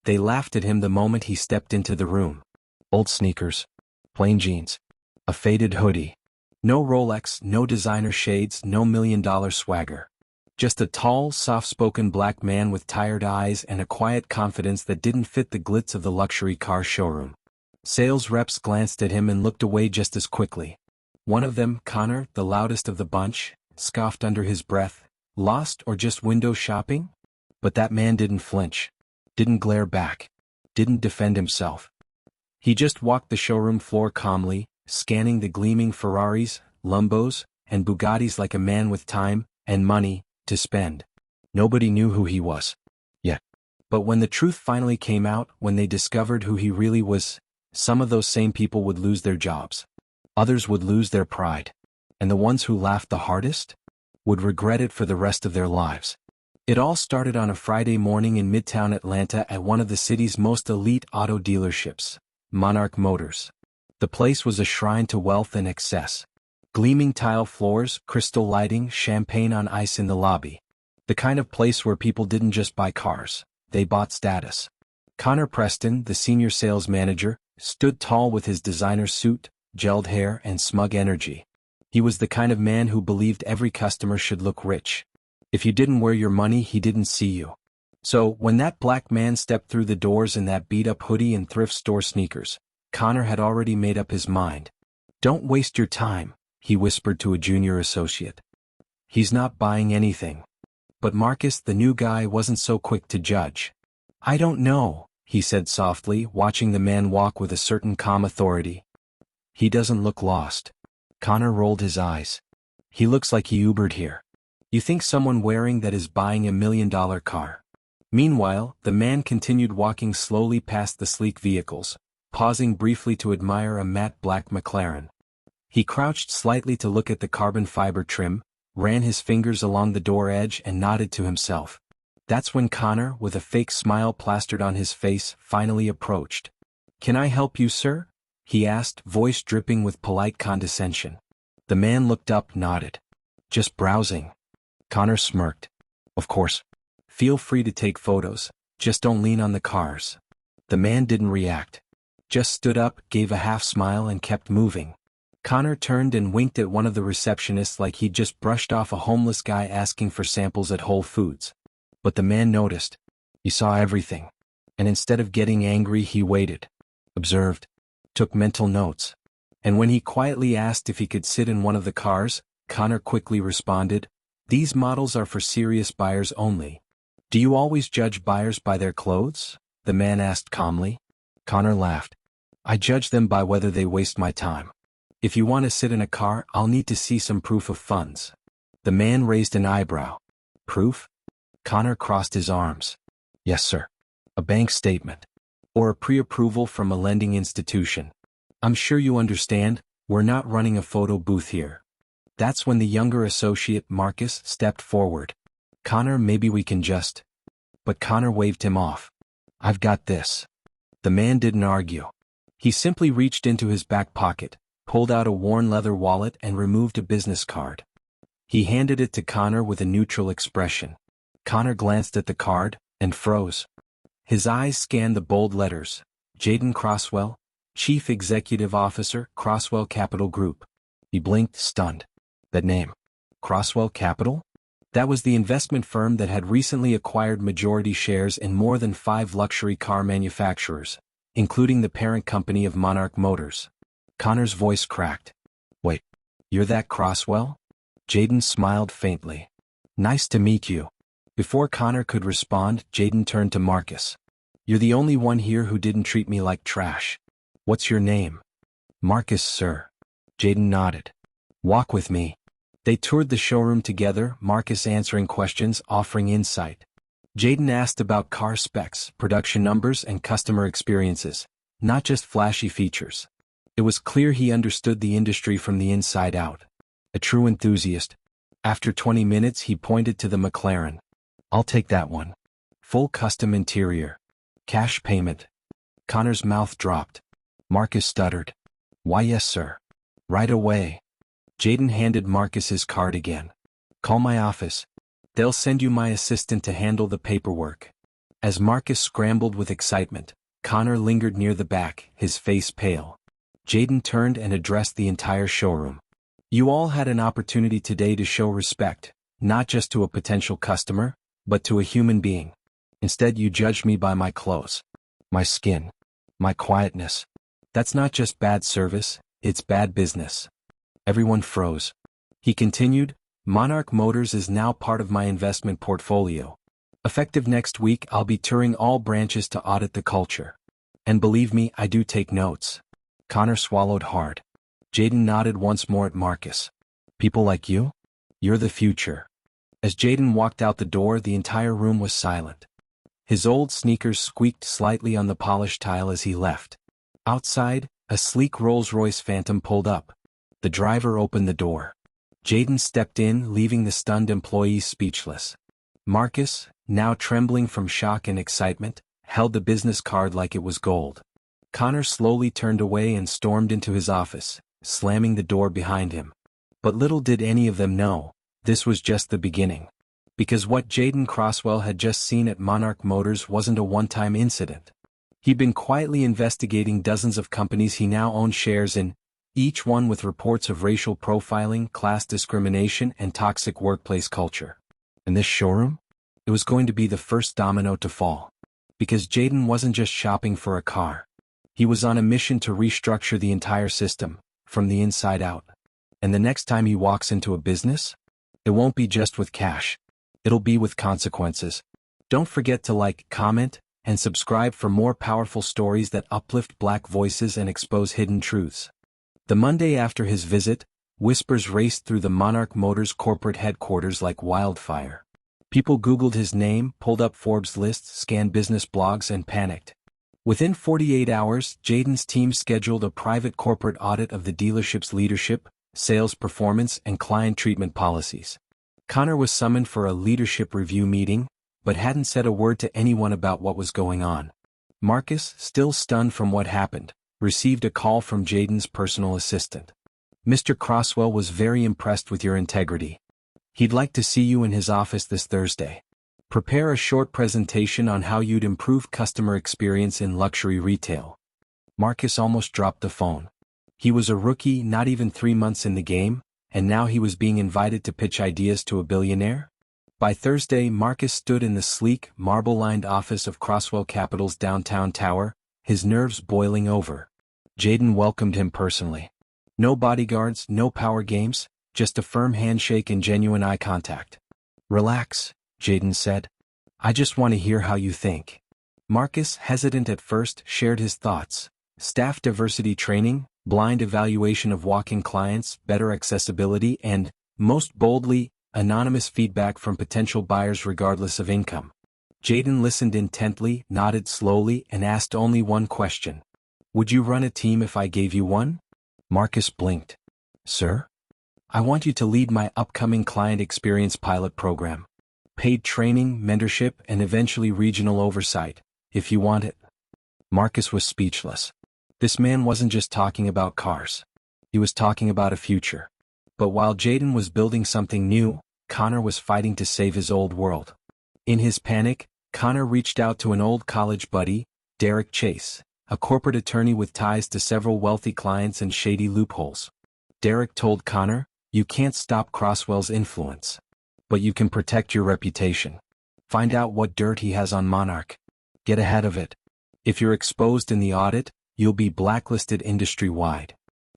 They laughed at him the moment he stepped into the room. Old sneakers, plain jeans, a faded hoodie. No Rolex, no designer shades, no million-dollar swagger. Just a tall, soft-spoken black man with tired eyes and a quiet confidence that didn't fit the glitz of the luxury car showroom. Sales reps glanced at him and looked away just as quickly. One of them, Connor, the loudest of the bunch, scoffed under his breath, "Lost or just window shopping?" But that man didn't flinch, didn't glare back, didn't defend himself. He just walked the showroom floor calmly, scanning the gleaming Ferraris, Lambos, and Bugattis like a man with time and money to spend. Nobody knew who he was yet. But when the truth finally came out, when they discovered who he really was, some of those same people would lose their jobs. Others would lose their pride. And the ones who laughed the hardest would regret it for the rest of their lives. It all started on a Friday morning in Midtown Atlanta at one of the city's most elite auto dealerships, Monarch Motors. The place was a shrine to wealth and excess. Gleaming tile floors, crystal lighting, champagne on ice in the lobby. The kind of place where people didn't just buy cars, they bought status. Connor Preston, the senior sales manager, stood tall with his designer suit, gelled hair, and smug energy. He was the kind of man who believed every customer should look rich. If you didn't wear your money, he didn't see you. So, when that black man stepped through the doors in that beat-up hoodie and thrift store sneakers, Connor had already made up his mind. "Don't waste your time," he whispered to a junior associate. "He's not buying anything." But Marcus, the new guy, wasn't so quick to judge. "I don't know," he said softly, watching the man walk with a certain calm authority. "He doesn't look lost." Connor rolled his eyes. "He looks like he Ubered here. You think someone wearing that is buying $1 million car?" Meanwhile, the man continued walking slowly past the sleek vehicles, pausing briefly to admire a matte black McLaren. He crouched slightly to look at the carbon fiber trim, ran his fingers along the door edge and nodded to himself. That's when Connor, with a fake smile plastered on his face, finally approached. "Can I help you, sir?" he asked, voice dripping with polite condescension. The man looked up, nodded. "Just browsing." Connor smirked. "Of course. Feel free to take photos, just don't lean on the cars." The man didn't react. Just stood up, gave a half smile and kept moving. Connor turned and winked at one of the receptionists like he'd just brushed off a homeless guy asking for samples at Whole Foods. But the man noticed. He saw everything. And instead of getting angry, he waited, observed, took mental notes. And when he quietly asked if he could sit in one of the cars, Connor quickly responded, "These models are for serious buyers only." "Do you always judge buyers by their clothes?" the man asked calmly. Connor laughed. "I judge them by whether they waste my time. If you want to sit in a car, I'll need to see some proof of funds." The man raised an eyebrow. "Proof?" Connor crossed his arms. "Yes, sir. A bank statement. Or a pre-approval from a lending institution. I'm sure you understand, we're not running a photo booth here." That's when the younger associate, Marcus, stepped forward. "Connor, maybe we can just..." But Connor waved him off. "I've got this." The man didn't argue. He simply reached into his back pocket, pulled out a worn leather wallet and removed a business card. He handed it to Connor with a neutral expression. Connor glanced at the card and froze. His eyes scanned the bold letters. Jayden Crosswell, Chief Executive Officer, Crosswell Capital Group. He blinked, stunned. That name. Crosswell Capital? That was the investment firm that had recently acquired majority shares in more than 5 luxury car manufacturers, including the parent company of Monarch Motors. Connor's voice cracked. "Wait, you're that Crosswell?" Jayden smiled faintly. "Nice to meet you." Before Connor could respond, Jayden turned to Marcus. "You're the only one here who didn't treat me like trash. What's your name?" "Marcus, sir." Jayden nodded. "Walk with me." They toured the showroom together, Marcus answering questions, offering insight. Jayden asked about car specs, production numbers, and customer experiences, not just flashy features. It was clear he understood the industry from the inside out. A true enthusiast. After 20 minutes, he pointed to the McLaren. "I'll take that one. Full custom interior. Cash payment." Connor's mouth dropped. Marcus stuttered. "Why, yes, sir. Right away." Jayden handed Marcus his card again. "Call my office. They'll send you my assistant to handle the paperwork." As Marcus scrambled with excitement, Connor lingered near the back, his face pale. Jayden turned and addressed the entire showroom. You all had an opportunity today to show respect, not just to a potential customer, but to a human being. Instead, you judged me by my clothes, my skin, my quietness. That's not just bad service, it's bad business. Everyone froze. He continued, Monarch Motors is now part of my investment portfolio. Effective next week, I'll be touring all branches to audit the culture. And believe me, I do take notes. Connor swallowed hard. Jayden nodded once more at Marcus. People like you? You're the future. As Jayden walked out the door, the entire room was silent. His old sneakers squeaked slightly on the polished tile as he left. Outside, a sleek Rolls-Royce Phantom pulled up. The driver opened the door. Jayden stepped in, leaving the stunned employees speechless. Marcus, now trembling from shock and excitement, held the business card like it was gold. Connor slowly turned away and stormed into his office, slamming the door behind him. But little did any of them know, this was just the beginning. Because what Jayden Crosswell had just seen at Monarch Motors wasn't a one-time incident. He'd been quietly investigating dozens of companies he now owned shares in, each one with reports of racial profiling, class discrimination, and toxic workplace culture. And this showroom? It was going to be the first domino to fall. Because Jayden wasn't just shopping for a car. He was on a mission to restructure the entire system, from the inside out. And the next time he walks into a business, it won't be just with cash. It'll be with consequences. Don't forget to like, comment, and subscribe for more powerful stories that uplift Black voices and expose hidden truths. The Monday after his visit, whispers raced through the Monarch Motors corporate headquarters like wildfire. People Googled his name, pulled up Forbes lists, scanned business blogs, and panicked. Within 48 hours, Jayden's team scheduled a private corporate audit of the dealership's leadership, sales performance, and client treatment policies. Connor was summoned for a leadership review meeting, but hadn't said a word to anyone about what was going on. Marcus, still stunned from what happened, received a call from Jayden's personal assistant. Mr. Crosswell was very impressed with your integrity. He'd like to see you in his office this Thursday. Prepare a short presentation on how you'd improve customer experience in luxury retail. Marcus almost dropped the phone. He was a rookie, not even 3 months in the game, and now he was being invited to pitch ideas to a billionaire? By Thursday, Marcus stood in the sleek, marble-lined office of Crosswell Capital's downtown tower, his nerves boiling over. Jayden welcomed him personally. No bodyguards, no power games, just a firm handshake and genuine eye contact. Relax, Jayden said. I just want to hear how you think. Marcus, hesitant at first, shared his thoughts. Staff diversity training, blind evaluation of walk-in clients, better accessibility, and, most boldly, anonymous feedback from potential buyers regardless of income. Jayden listened intently, nodded slowly, and asked only one question. Would you run a team if I gave you one? Marcus blinked. Sir? I want you to lead my upcoming client experience pilot program. Paid training, mentorship, and eventually regional oversight, if you want it. Marcus was speechless. This man wasn't just talking about cars. He was talking about a future. But while Jayden was building something new, Connor was fighting to save his old world. In his panic, Connor reached out to an old college buddy, Derek Chase, a corporate attorney with ties to several wealthy clients and shady loopholes. Derek told Connor, you can't stop Crosswell's influence. But you can protect your reputation. Find out what dirt he has on Monarch. Get ahead of it. If you're exposed in the audit, you'll be blacklisted industry-wide.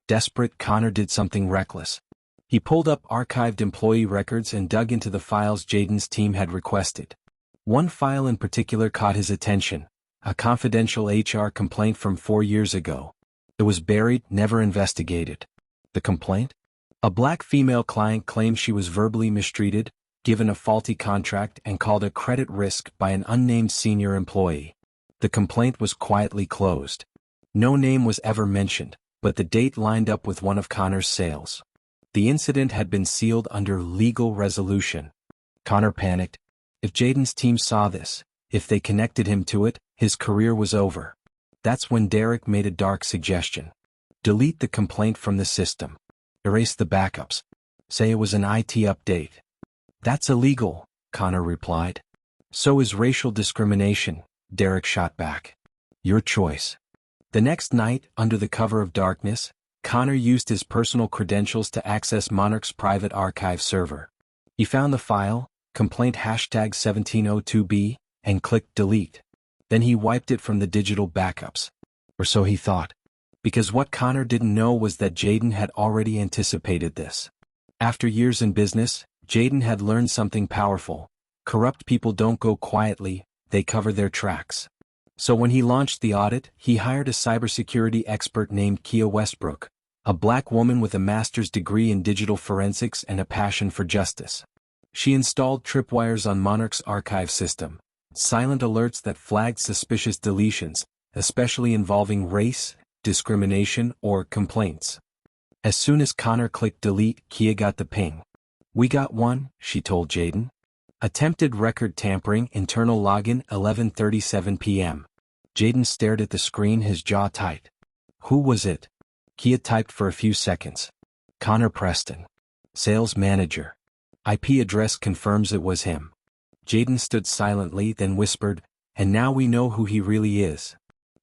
Desperate, Connor did something reckless. He pulled up archived employee records and dug into the files Jayden's team had requested. One file in particular caught his attention, a confidential HR complaint from 4 years ago. It was buried, never investigated. The complaint? A black female client claimed she was verbally mistreated, given a faulty contract, and called a credit risk by an unnamed senior employee. The complaint was quietly closed. No name was ever mentioned, but the date lined up with one of Connor's sales. The incident had been sealed under legal resolution. Connor panicked. If Jayden's team saw this, if they connected him to it, his career was over. That's when Derek made a dark suggestion. Delete the complaint from the system. Erase the backups. Say it was an IT update. That's illegal, Connor replied. So is racial discrimination, Derek shot back. Your choice. The next night, under the cover of darkness, Connor used his personal credentials to access Monarch's private archive server. He found the file, complaint hashtag 1702B, and clicked delete. Then he wiped it from the digital backups. Or so he thought. Because what Connor didn't know was that Jayden had already anticipated this. After years in business, Jayden had learned something powerful. Corrupt people don't go quietly, they cover their tracks. So when he launched the audit, he hired a cybersecurity expert named Kia Westbrook, a black woman with a master's degree in digital forensics and a passion for justice. She installed tripwires on Monarch's archive system, silent alerts that flagged suspicious deletions, especially involving race, discrimination, or complaints. As soon as Connor clicked delete, Kia got the ping. We got one, she told Jayden. Attempted record tampering, internal login, 11:37 p.m. Jayden stared at the screen, his jaw tight. Who was it? Kia typed for a few seconds. Connor Preston. Sales manager. IP address confirms it was him. Jayden stood silently, then whispered, and now we know who he really is.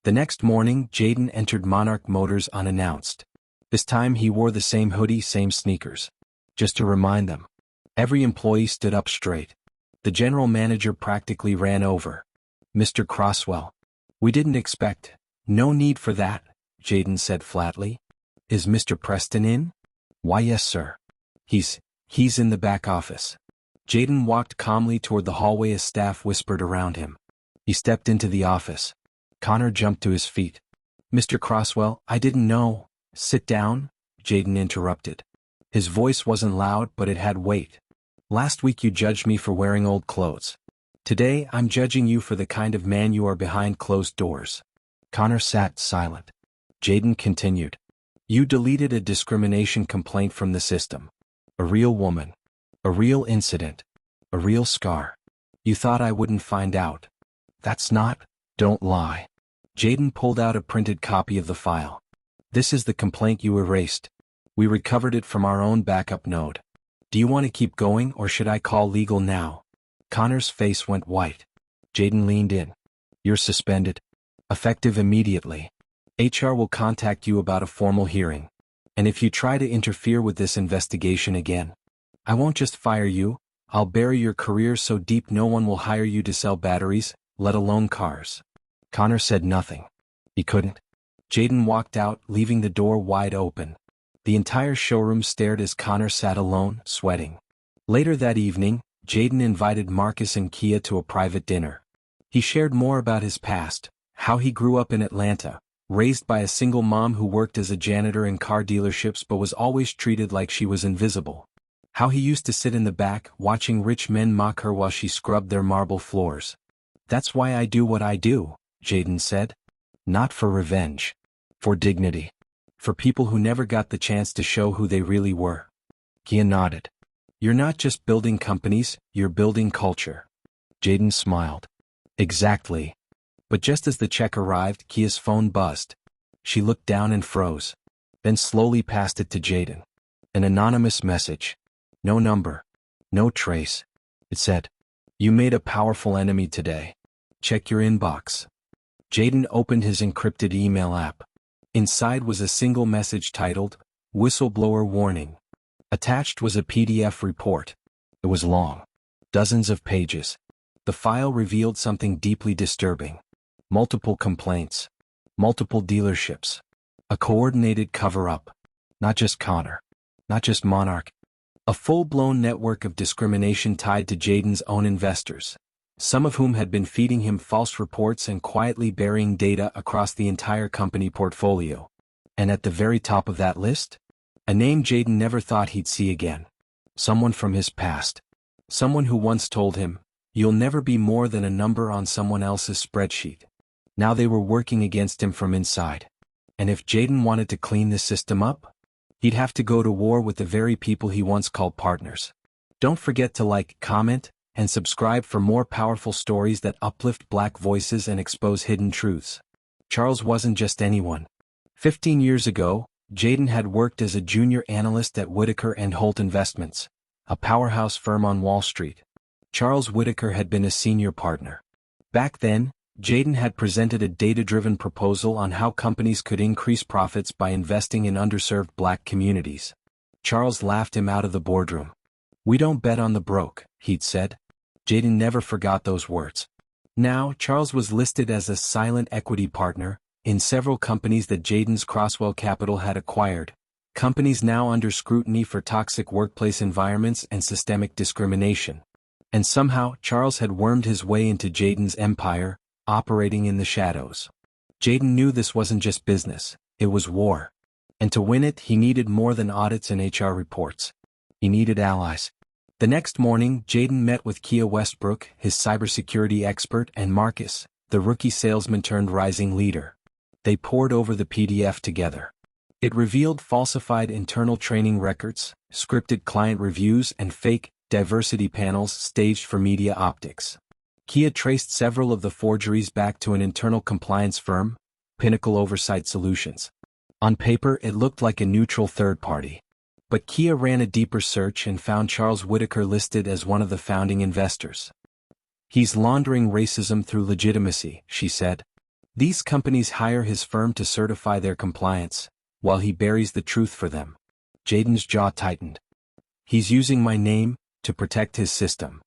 The next morning, Jayden entered Monarch Motors unannounced. This time he wore the same hoodie, same sneakers. Just to remind them. Every employee stood up straight. The general manager practically ran over. Mr. Crosswell. We didn't expect. No need for that, Jayden said flatly. Is Mr. Preston in? Why yes sir. He's in the back office. Jayden walked calmly toward the hallway as staff whispered around him. He stepped into the office. Connor jumped to his feet. Mr. Crosswell, I didn't know. Sit down, Jayden interrupted. His voice wasn't loud, but it had weight. Last week you judged me for wearing old clothes. Today I'm judging you for the kind of man you are behind closed doors. Connor sat silent. Jayden continued. You deleted a discrimination complaint from the system. A real woman. A real incident. A real scar. You thought I wouldn't find out. That's not. Don't lie. Jayden pulled out a printed copy of the file. This is the complaint you erased. We recovered it from our own backup node. Do you want to keep going or should I call legal now? Connor's face went white. Jayden leaned in. You're suspended. Effective immediately. HR will contact you about a formal hearing. And if you try to interfere with this investigation again, I won't just fire you, I'll bury your career so deep no one will hire you to sell batteries, let alone cars. Connor said nothing. He couldn't. Jayden walked out, leaving the door wide open. The entire showroom stared as Connor sat alone, sweating. Later that evening, Jayden invited Marcus and Kia to a private dinner. He shared more about his past, how he grew up in Atlanta, raised by a single mom who worked as a janitor in car dealerships but was always treated like she was invisible. How he used to sit in the back, watching rich men mock her while she scrubbed their marble floors. That's why I do what I do, Jayden said. Not for revenge. For dignity. For people who never got the chance to show who they really were. Kia nodded. You're not just building companies, you're building culture. Jayden smiled. Exactly. But just as the check arrived, Kia's phone buzzed. She looked down and froze. Then slowly passed it to Jayden. An anonymous message. No number. No trace. It said, you made a powerful enemy today. Check your inbox. Jayden opened his encrypted email app. Inside was a single message titled, Whistleblower Warning. Attached was a PDF report. It was long. Dozens of pages. The file revealed something deeply disturbing. Multiple complaints. Multiple dealerships. A coordinated cover-up. Not just Connor. Not just Monarch. A full-blown network of discrimination tied to Jayden's own investors. Some of whom had been feeding him false reports and quietly burying data across the entire company portfolio. And at the very top of that list? A name Jayden never thought he'd see again. Someone from his past. Someone who once told him, you'll never be more than a number on someone else's spreadsheet. Now they were working against him from inside. And if Jayden wanted to clean this system up, he'd have to go to war with the very people he once called partners. Don't forget to like, comment, and subscribe for more powerful stories that uplift Black voices and expose hidden truths. Charles wasn't just anyone. 15 years ago, Jayden had worked as a junior analyst at Whitaker and Holt Investments, a powerhouse firm on Wall Street. Charles Whitaker had been a senior partner. Back then, Jayden had presented a data-driven proposal on how companies could increase profits by investing in underserved black communities. Charles laughed him out of the boardroom. "We don't bet on the broke," he'd said. Jayden never forgot those words. Now, Charles was listed as a silent equity partner in several companies that Jayden's Crosswell Capital had acquired, companies now under scrutiny for toxic workplace environments and systemic discrimination. And somehow, Charles had wormed his way into Jayden's empire, operating in the shadows. Jayden knew this wasn't just business, it was war. And to win it, he needed more than audits and HR reports. He needed allies. The next morning, Jayden met with Kia Westbrook, his cybersecurity expert, and Marcus, the rookie salesman turned rising leader. They pored over the PDF together. It revealed falsified internal training records, scripted client reviews, and fake diversity panels staged for media optics. Kia traced several of the forgeries back to an internal compliance firm, Pinnacle Oversight Solutions. On paper, it looked like a neutral third party. But Kia ran a deeper search and found Charles Whitaker listed as one of the founding investors. "He's laundering racism through legitimacy," she said. "These companies hire his firm to certify their compliance, while he buries the truth for them." Jayden's jaw tightened. "He's using my name to protect his system."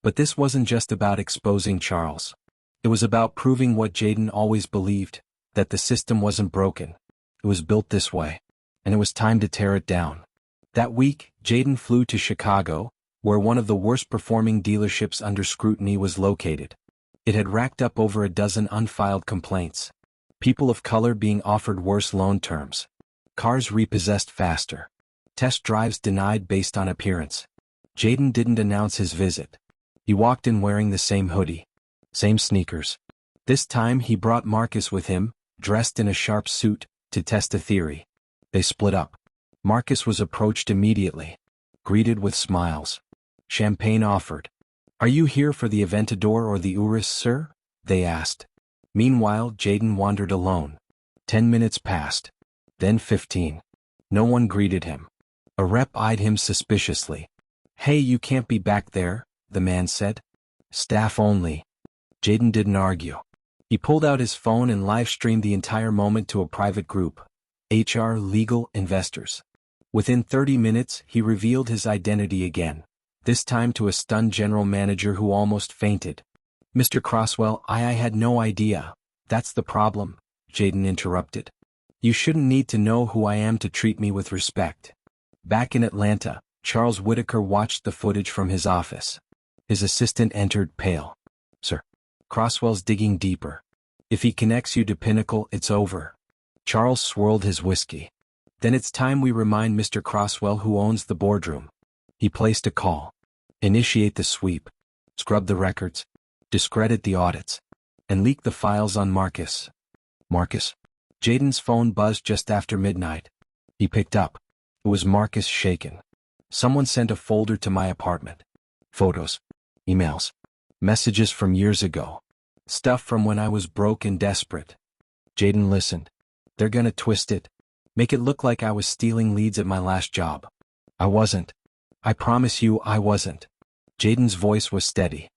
But this wasn't just about exposing Charles. It was about proving what Jayden always believed, that the system wasn't broken. It was built this way. And it was time to tear it down. That week, Jayden flew to Chicago, where one of the worst-performing dealerships under scrutiny was located. It had racked up over a dozen unfiled complaints. People of color being offered worse loan terms. Cars repossessed faster. Test drives denied based on appearance. Jayden didn't announce his visit. He walked in wearing the same hoodie. Same sneakers. This time he brought Marcus with him, dressed in a sharp suit, to test a theory. They split up. Marcus was approached immediately. Greeted with smiles. Champagne offered. "Are you here for the Aventador or the Urus, sir?" they asked. Meanwhile, Jayden wandered alone. 10 minutes passed. Then 15. No one greeted him. A rep eyed him suspiciously. "Hey, you can't be back there," the man said. "Staff only." Jayden didn't argue. He pulled out his phone and live-streamed the entire moment to a private group. HR, legal, investors. Within 30 minutes, he revealed his identity again. This time to a stunned general manager who almost fainted. "Mr. Crosswell, I had no idea." "That's the problem," Jayden interrupted. "You shouldn't need to know who I am to treat me with respect." Back in Atlanta, Charles Whitaker watched the footage from his office. His assistant entered, pale. "Sir, Crosswell's digging deeper. If he connects you to Pinnacle, it's over." Charles swirled his whiskey. "Then it's time we remind Mr. Crosswell who owns the boardroom." He placed a call. "Initiate the sweep. Scrub the records. Discredit the audits. And leak the files on Marcus." "Marcus?" Jayden's phone buzzed just after midnight. He picked up. It was Marcus, shaken. "Someone sent a folder to my apartment. Photos. Emails. Messages from years ago. Stuff from when I was broke and desperate." Jayden listened. "They're gonna twist it. Make it look like I was stealing leads at my last job. I wasn't. I promise you I wasn't." Jayden's voice was steady.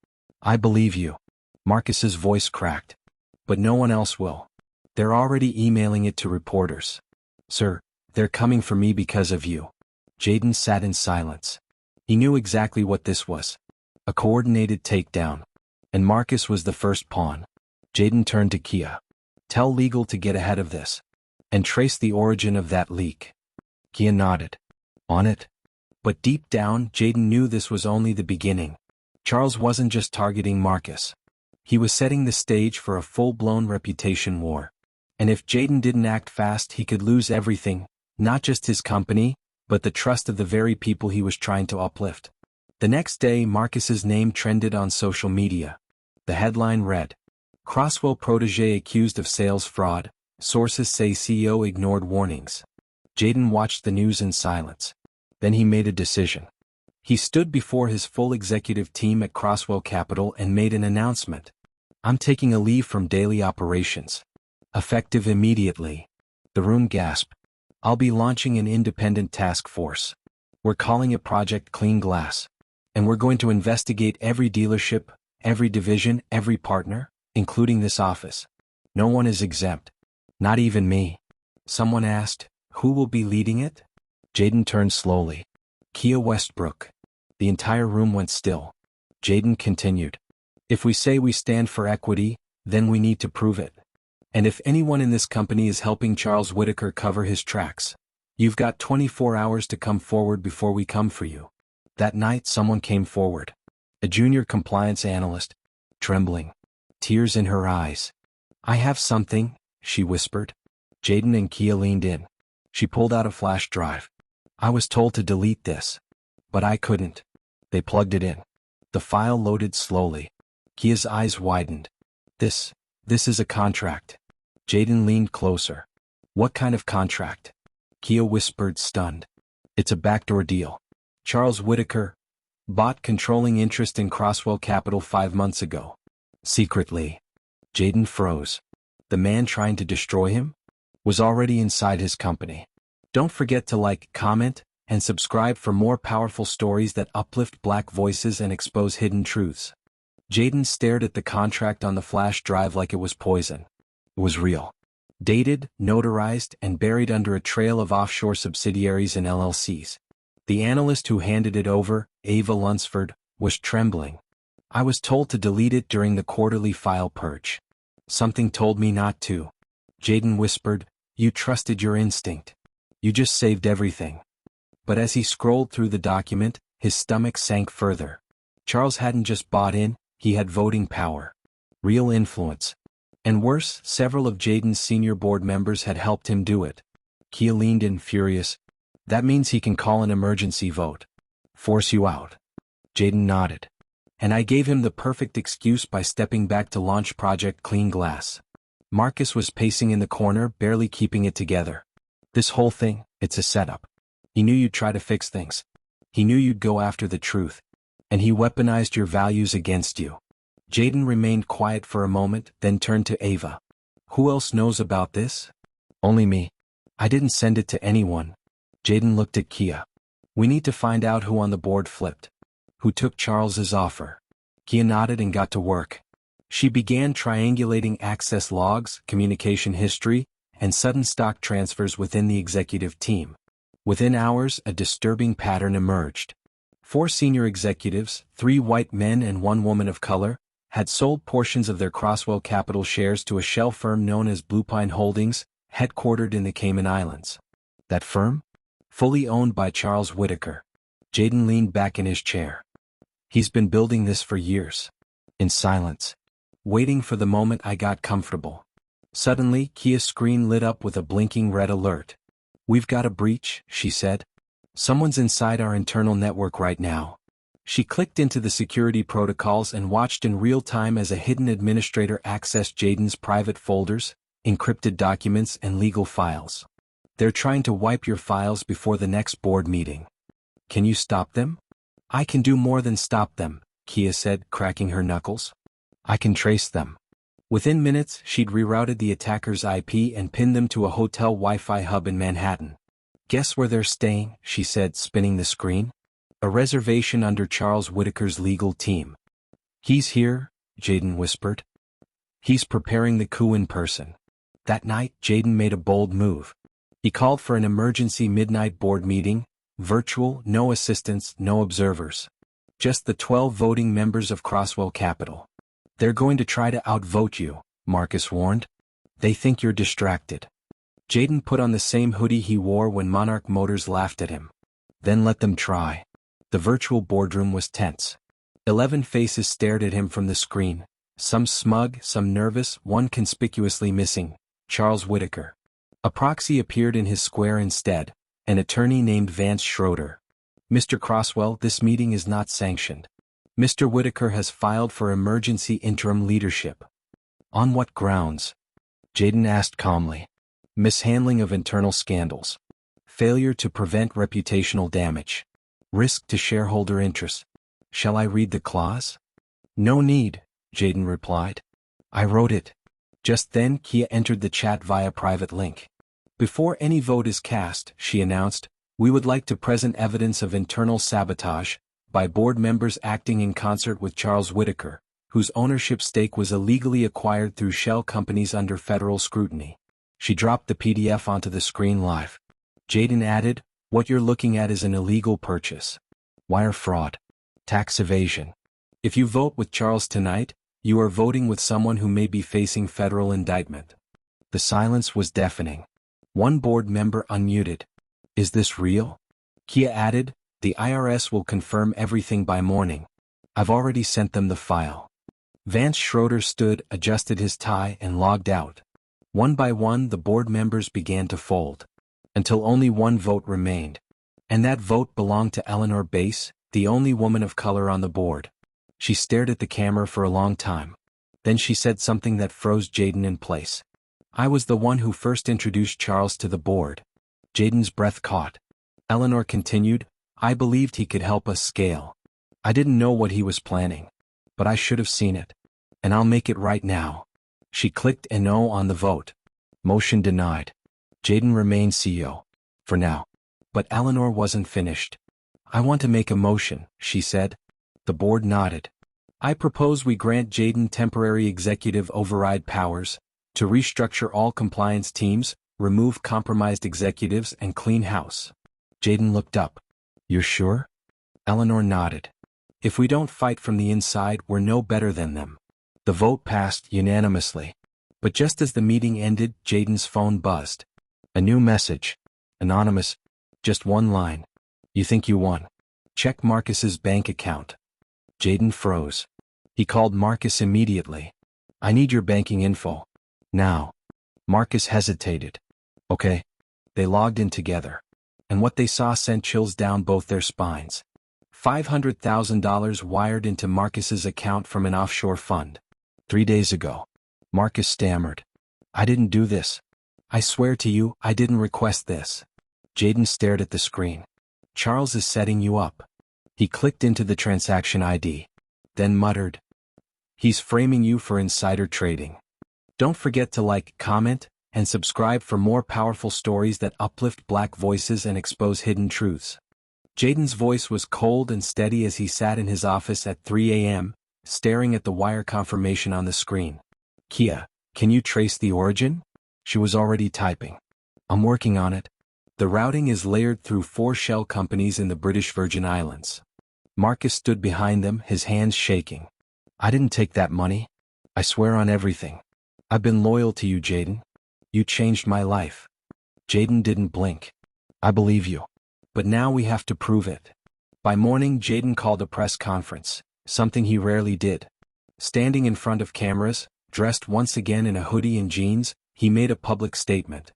"I believe you." Marcus's voice cracked. "But no one else will. They're already emailing it to reporters." "Sir, they're coming for me because of you." Jayden sat in silence. He knew exactly what this was. A coordinated takedown. And Marcus was the first pawn. Jayden turned to Kia. "Tell legal to get ahead of this. And trace the origin of that leak." Kia nodded. "On it." But deep down, Jayden knew this was only the beginning. Charles wasn't just targeting Marcus. He was setting the stage for a full-blown reputation war. And if Jayden didn't act fast, he could lose everything, not just his company, but the trust of the very people he was trying to uplift. The next day, Marcus's name trended on social media. The headline read, "Crosswell protégé accused of sales fraud. Sources say CEO ignored warnings." Jayden watched the news in silence. Then he made a decision. He stood before his full executive team at Crosswell Capital and made an announcement. "I'm taking a leave from daily operations. Effective immediately." The room gasped. "I'll be launching an independent task force. We're calling it Project Clean Glass. And we're going to investigate every dealership, every division, every partner, including this office. No one is exempt. Not even me. Someone asked, who will be leading it? Jayden turned slowly. Kia Westbrook. The entire room went still. Jayden continued. If we say we stand for equity, then we need to prove it. And if anyone in this company is helping Charles Whitaker cover his tracks, you've got 24 hours to come forward before we come for you. That night someone came forward. A junior compliance analyst, trembling, tears in her eyes. I have something, she whispered. Jayden and Kia leaned in. She pulled out a flash drive. I was told to delete this. But I couldn't. They plugged it in. The file loaded slowly. Kia's eyes widened. This is a contract. Jayden leaned closer. What kind of contract? Kia whispered, stunned. It's a backdoor deal. Charles Whitaker bought controlling interest in Crosswell Capital 5 months ago. Secretly. Jayden froze. The man trying to destroy him was already inside his company. Don't forget to like, comment, and subscribe for more powerful stories that uplift Black voices and expose hidden truths. Jayden stared at the contract on the flash drive like it was poison. It was real. Dated, notarized, and buried under a trail of offshore subsidiaries and LLCs. The analyst who handed it over, Ava Lunsford, was trembling. I was told to delete it during the quarterly file purge. Something told me not to. Jayden whispered, you trusted your instinct. You just saved everything. But as he scrolled through the document, his stomach sank further. Charles hadn't just bought in, he had voting power. Real influence. And worse, several of Jayden's senior board members had helped him do it. Kia leaned in, furious. That means he can call an emergency vote. Force you out. Jayden nodded. And I gave him the perfect excuse by stepping back to launch Project Clean Glass. Marcus was pacing in the corner, barely keeping it together. This whole thing, it's a setup. He knew you'd try to fix things. He knew you'd go after the truth. And he weaponized your values against you. Jayden remained quiet for a moment, then turned to Ava. Who else knows about this? Only me. I didn't send it to anyone. Jayden looked at Kia. We need to find out who on the board flipped. Who took Charles's offer. Kia nodded and got to work. She began triangulating access logs, communication history, and sudden stock transfers within the executive team. Within hours, a disturbing pattern emerged. 4 senior executives, 3 white men and 1 woman of color, had sold portions of their Crosswell Capital shares to a shell firm known as Blue Pine Holdings, headquartered in the Cayman Islands. That firm? Fully owned by Charles Whitaker. Jayden leaned back in his chair. He's been building this for years. In silence. Waiting for the moment I got comfortable. Suddenly, Kia's screen lit up with a blinking red alert. We've got a breach, she said. Someone's inside our internal network right now. She clicked into the security protocols and watched in real time as a hidden administrator accessed Jayden's private folders, encrypted documents, and legal files. They're trying to wipe your files before the next board meeting. Can you stop them? I can do more than stop them, Kia said, cracking her knuckles. I can trace them. Within minutes, she'd rerouted the attacker's IP and pinned them to a hotel Wi-Fi hub in Manhattan. Guess where they're staying, she said, spinning the screen. A reservation under Charles Whitaker's legal team. He's here, Jayden whispered. He's preparing the coup in person. That night, Jayden made a bold move. He called for an emergency midnight board meeting, virtual, no assistants, no observers. Just the 12 voting members of Crosswell Capital. They're going to try to outvote you, Marcus warned. They think you're distracted. Jayden put on the same hoodie he wore when Monarch Motors laughed at him. Then let them try. The virtual boardroom was tense. 11 faces stared at him from the screen, some smug, some nervous, one conspicuously missing, Charles Whitaker. A proxy appeared in his square instead, an attorney named Vance Schroeder. Mr. Crosswell, this meeting is not sanctioned. Mr. Whitaker has filed for emergency interim leadership. On what grounds? Jayden asked calmly. Mishandling of internal scandals. Failure to prevent reputational damage. Risk to shareholder interests. Shall I read the clause? No need, Jayden replied. I wrote it. Just then Kia entered the chat via private link. Before any vote is cast, she announced, we would like to present evidence of internal sabotage, by board members acting in concert with Charles Whitaker, whose ownership stake was illegally acquired through shell companies under federal scrutiny. She dropped the PDF onto the screen live. Jayden added, "What you're looking at is an illegal purchase. Wire fraud. Tax evasion. If you vote with Charles tonight, you are voting with someone who may be facing federal indictment." The silence was deafening. One board member unmuted. "Is this real?" Kia added, "The IRS will confirm everything by morning. I've already sent them the file." Vance Schroeder stood, adjusted his tie, and logged out. One by one the board members began to fold, until only one vote remained. And that vote belonged to Eleanor Bass, the only woman of color on the board. She stared at the camera for a long time. Then she said something that froze Jayden in place. "I was the one who first introduced Charles to the board." Jayden's breath caught. Eleanor continued, "I believed he could help us scale. I didn't know what he was planning. But I should have seen it. And I'll make it right now." She clicked an "No" on the vote. Motion denied. Jayden remained CEO. For now. But Eleanor wasn't finished. "I want to make a motion," she said. The board nodded. "I propose we grant Jayden temporary executive override powers, to restructure all compliance teams, remove compromised executives, and clean house." Jayden looked up. "You're sure?" Eleanor nodded. "If we don't fight from the inside, we're no better than them." The vote passed unanimously. But just as the meeting ended, Jayden's phone buzzed. A new message. Anonymous. Just one line. "You think you won? Check Marcus's bank account." Jayden froze. He called Marcus immediately. "I need your banking info. Now." Marcus hesitated. "Okay." They logged in together. And what they saw sent chills down both their spines. $500,000 wired into Marcus's account from an offshore fund. 3 days ago. Marcus stammered. "I didn't do this. I swear to you, I didn't request this." Jayden stared at the screen. "Charles is setting you up." He clicked into the transaction ID. Then muttered, "He's framing you for insider trading." Don't forget to like, comment, and subscribe for more powerful stories that uplift Black voices and expose hidden truths. Jayden's voice was cold and steady as he sat in his office at 3 a.m., staring at the wire confirmation on the screen. "Kia, can you trace the origin?" She was already typing. "I'm working on it. The routing is layered through 4 shell companies in the British Virgin Islands." Marcus stood behind them, his hands shaking. "I didn't take that money. I swear on everything. I've been loyal to you, Jayden. You changed my life." Jayden didn't blink. "I believe you. But now we have to prove it." By morning, Jayden called a press conference, something he rarely did. Standing in front of cameras, dressed once again in a hoodie and jeans, he made a public statement.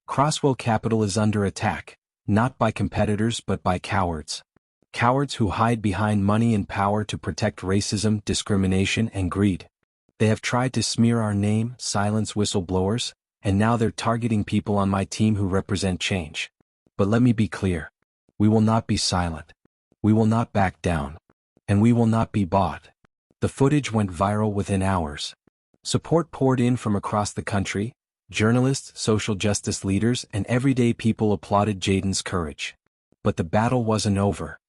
Crosswell Capital is under attack, not by competitors but by cowards. Cowards who hide behind money and power to protect racism, discrimination, and greed. They have tried to smear our name, silence whistleblowers, and now they're targeting people on my team who represent change. But let me be clear. We will not be silent. We will not back down. And we will not be bought. The footage went viral within hours. Support poured in from across the country. Journalists, social justice leaders, and everyday people applauded Jayden's courage. But the battle wasn't over.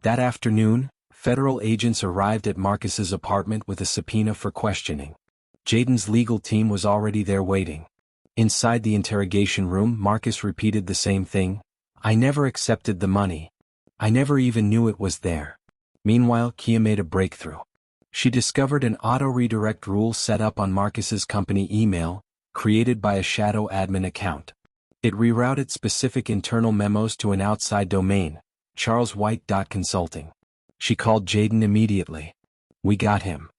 That afternoon, federal agents arrived at Marcus's apartment with a subpoena for questioning. Jayden's legal team was already there waiting. Inside the interrogation room, Marcus repeated the same thing. "I never accepted the money. I never even knew it was there." Meanwhile, Kia made a breakthrough. She discovered an auto-redirect rule set up on Marcus's company email, created by a shadow admin account. It rerouted specific internal memos to an outside domain, charleswhite.consulting. She called Jayden immediately. "We got him."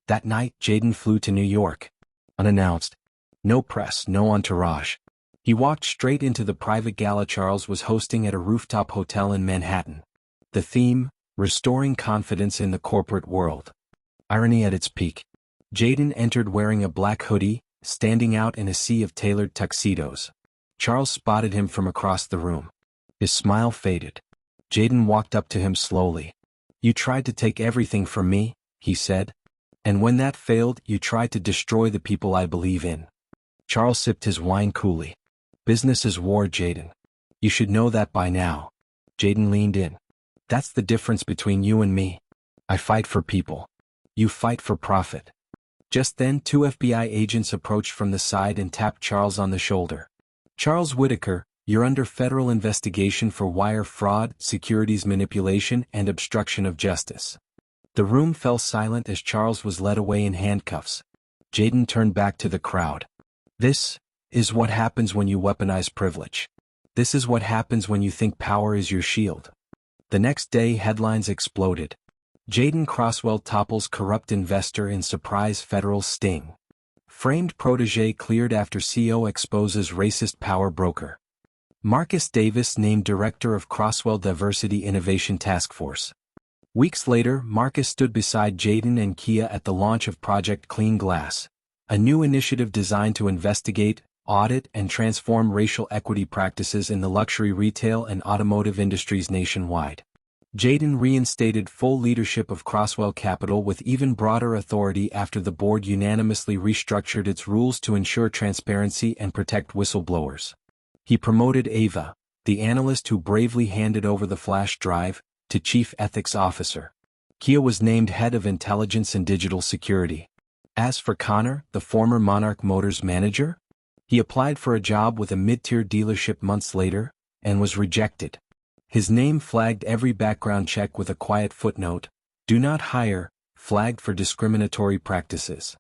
That night, Jayden flew to New York. Unannounced. No press, no entourage. He walked straight into the private gala Charles was hosting at a rooftop hotel in Manhattan. The theme, restoring confidence in the corporate world. Irony at its peak. Jayden entered wearing a black hoodie, standing out in a sea of tailored tuxedos. Charles spotted him from across the room. His smile faded. Jayden walked up to him slowly. "You tried to take everything from me," he said. "And when that failed, you tried to destroy the people I believe in." Charles sipped his wine coolly. "Business is war, Jayden. You should know that by now." Jayden leaned in. That's the difference between you and me. I fight for people. You fight for profit. Just then, two FBI agents approached from the side and tapped Charles on the shoulder. Charles Whitaker, you're under federal investigation for wire fraud, securities manipulation, and obstruction of justice. The room fell silent as Charles was led away in handcuffs. Jayden turned back to the crowd. This is what happens when you weaponize privilege. This is what happens when you think power is your shield. The next day, headlines exploded. Jayden Crosswell topples corrupt investor in surprise federal sting. Framed protege cleared after CEO exposes racist power broker. Marcus Davis named director of Crosswell Diversity Innovation Task Force. Weeks later, Marcus stood beside Jayden and Kia at the launch of Project Clean Glass, a new initiative designed to investigate, audit, and transform racial equity practices in the luxury retail and automotive industries nationwide. Jayden reinstated full leadership of Crosswell Capital with even broader authority after the board unanimously restructured its rules to ensure transparency and protect whistleblowers. He promoted Ava, the analyst who bravely handed over the flash drive, to Chief Ethics Officer. Kia was named Head of Intelligence and Digital Security. As for Connor, the former Monarch Motors manager, he applied for a job with a mid-tier dealership months later, and was rejected. His name flagged every background check with a quiet footnote, "Do not hire," flagged for discriminatory practices.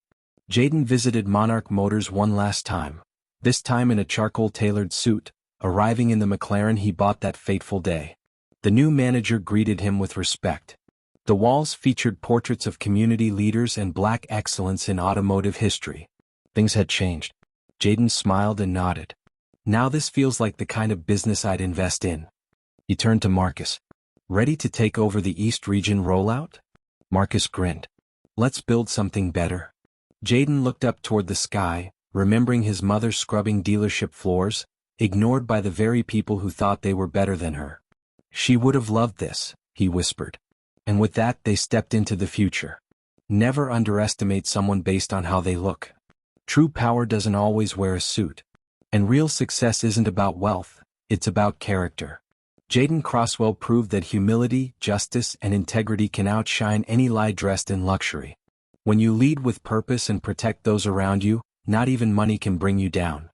Jayden visited Monarch Motors one last time, this time in a charcoal-tailored suit, arriving in the McLaren he bought that fateful day. The new manager greeted him with respect. The walls featured portraits of community leaders and black excellence in automotive history. Things had changed. Jayden smiled and nodded. Now this feels like the kind of business I'd invest in. He turned to Marcus. Ready to take over the East Region rollout? Marcus grinned. Let's build something better. Jayden looked up toward the sky, remembering his mother scrubbing dealership floors, ignored by the very people who thought they were better than her. She would have loved this, he whispered. And with that they stepped into the future. Never underestimate someone based on how they look. True power doesn't always wear a suit. And real success isn't about wealth, it's about character. Jayden Crosswell proved that humility, justice, and integrity can outshine any lie dressed in luxury. When you lead with purpose and protect those around you, not even money can bring you down.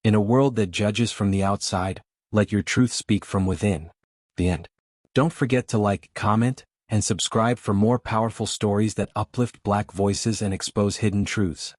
In a world that judges from the outside, let your truth speak from within. The end. Don't forget to like, comment, and subscribe for more powerful stories that uplift Black voices and expose hidden truths.